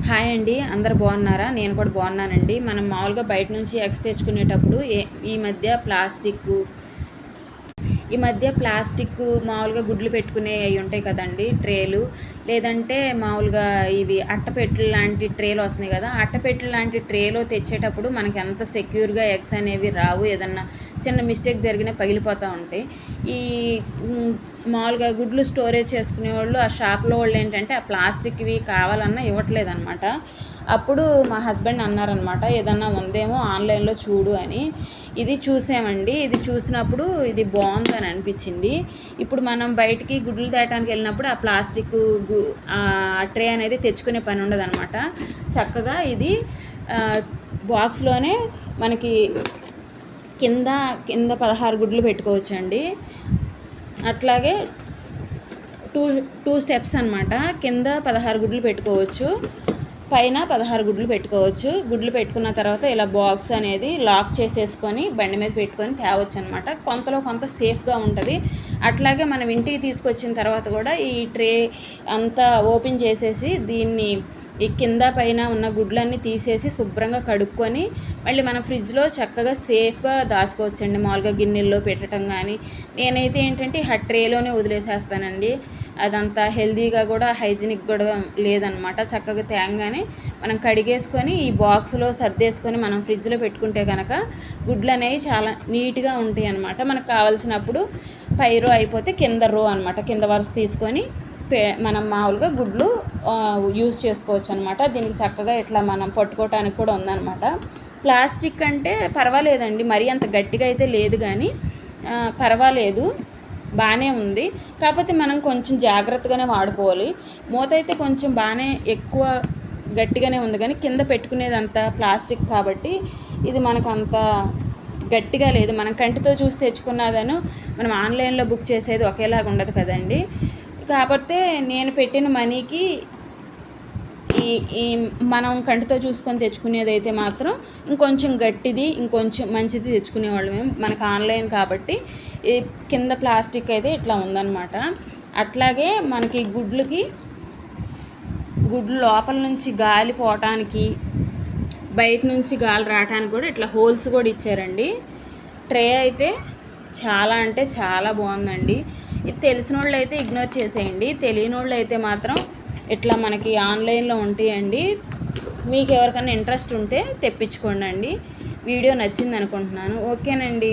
Hi అండి, అందరు బాగున్నారా? నేను కూడా బాగున్నానండి. మనం మామూలుగా బయట నుంచి ఎగ్స్ తెచ్చుకునేటప్పుడు ఈ మధ్య ప్లాస్టిక్ మామూలుగా గుడ్లు పెట్టుకునే అవి ఉంటాయి కదండి, ట్రేలు. లేదంటే మామూలుగా ఇవి అట్టపెట్టెలు లాంటి ట్రేలు వస్తున్నాయి కదా, అట్టపెట్టెలు లాంటి ట్రేలో తెచ్చేటప్పుడు మనకి ఎంత సెక్యూర్గా ఎగ్స్ అనేవి రావు. ఏదన్నా చిన్న మిస్టేక్ జరిగినా పగిలిపోతూ ఉంటాయి. ఈ మామూలుగా గుడ్లు స్టోరేజ్ చేసుకునే వాళ్ళు, ఆ షాప్లో వాళ్ళు ఏంటంటే ఆ ప్లాస్టిక్వి కావాలన్నా ఇవ్వట్లేదన్నమాట. అప్పుడు మా హస్బెండ్ అన్నారనమాట, ఏదన్నా ఉందేమో ఆన్లైన్లో చూడు అని. ఇది చూసామండి. ఇది చూసినప్పుడు ఇది బాగుందని అనిపించింది. ఇప్పుడు మనం బయటికి గుడ్లు తేయడానికి వెళ్ళినప్పుడు ఆ ప్లాస్టిక్ ట్రే అనేది తెచ్చుకునే పని ఉండదన్నమాట. చక్కగా ఇది బాక్స్లోనే మనకి కింద 16 గుడ్లు పెట్టుకోవచ్చండి. అట్లాగే టూ స్టెప్స్ అనమాట. కింద 16 గుడ్లు పెట్టుకోవచ్చు, పైన 16 గుడ్లు పెట్టుకోవచ్చు. గుడ్లు పెట్టుకున్న తర్వాత ఇలా బాక్స్ అనేది లాక్ చేసేసుకొని బండి మీద పెట్టుకొని తేవచ్చు అనమాట. కొంతలో కొంత సేఫ్గా ఉంటుంది. అట్లాగే మనం ఇంటికి తీసుకొచ్చిన తర్వాత కూడా ఈ ట్రే అంతా ఓపెన్ చేసేసి దీన్ని ఈ కింద పైన ఉన్న గుడ్లన్నీ తీసేసి శుభ్రంగా కడుక్కొని మళ్ళీ మనం ఫ్రిడ్జ్లో చక్కగా సేఫ్గా దాచుకోవచ్చండి. మామూలుగా గిన్నెల్లో పెట్టడం కానీ. నేనైతే ఏంటంటే ట్రేలోనే వదిలేసేస్తానండి. అదంతా హెల్తీగా కూడా హైజీనిక్ కూడా లేదనమాట. చక్కగా తేంగానే మనం కడిగేసుకొని ఈ బాక్స్లో సర్దేసుకొని మనం ఫ్రిడ్జ్లో పెట్టుకుంటే కనుక గుడ్లు అనేవి చాలా నీట్గా ఉంటాయి అన్నమాట. మనకు కావాల్సినప్పుడు పై రో అయిపోతే కింద రో అనమాట, కింద వరుస తీసుకొని మనం మామూలుగా గుడ్లు యూజ్ చేసుకోవచ్చు అనమాట. దీనికి చక్కగా ఇట్లా మనం పట్టుకోవటానికి కూడా ఉందన్నమాట. ప్లాస్టిక్ అంటే పర్వాలేదండి, మరీ అంత గట్టిగా అయితే లేదు, కానీ పర్వాలేదు, బాగానే ఉంది. కాకపోతే మనం కొంచెం జాగ్రత్తగానే వాడుకోవాలి. మూత అయితే కొంచెం బాగానే ఎక్కువ గట్టిగానే ఉంది, కానీ కింద పెట్టుకునేదంతా ప్లాస్టిక్ కాబట్టి ఇది మనకు అంత గట్టిగా లేదు. మనం కంటితో చూసి తెచ్చుకున్నదను మనం ఆన్లైన్లో బుక్ చేసేది ఒకేలాగా ఉండదు కదండి. కాకపోతే నేను పెట్టిన మనీకి ఈ మనం కంటితో చూసుకొని తెచ్చుకునేది అయితే మాత్రం ఇంకొంచెం గట్టిది, ఇంకొంచెం మంచిది తెచ్చుకునేవాళ్ళం. మనకు ఆన్లైన్ కాబట్టి ఈ కింద ప్లాస్టిక్ అయితే ఇట్లా ఉందన్నమాట. అట్లాగే మనకి గుడ్లు లోపల నుంచి గాలి పోవటానికి, బయట నుంచి గాలి రావడానికి కూడా ఇట్లా హోల్స్ కూడా ఇచ్చారండి. ట్రే అయితే చాలా అంటే చాలా బాగుందండి. ఇది తెలిసిన వాళ్ళు అయితే ఇగ్నోర్ చేసేయండి, తెలియని వాళ్ళు అయితే మాత్రం ఇట్లా మనకి ఆన్లైన్లో ఉంటాయండి. మీకు ఎవరికైనా ఇంట్రెస్ట్ ఉంటే తెప్పించుకోండి. వీడియో నచ్చింది అనుకుంటున్నాను. ఓకేనండి.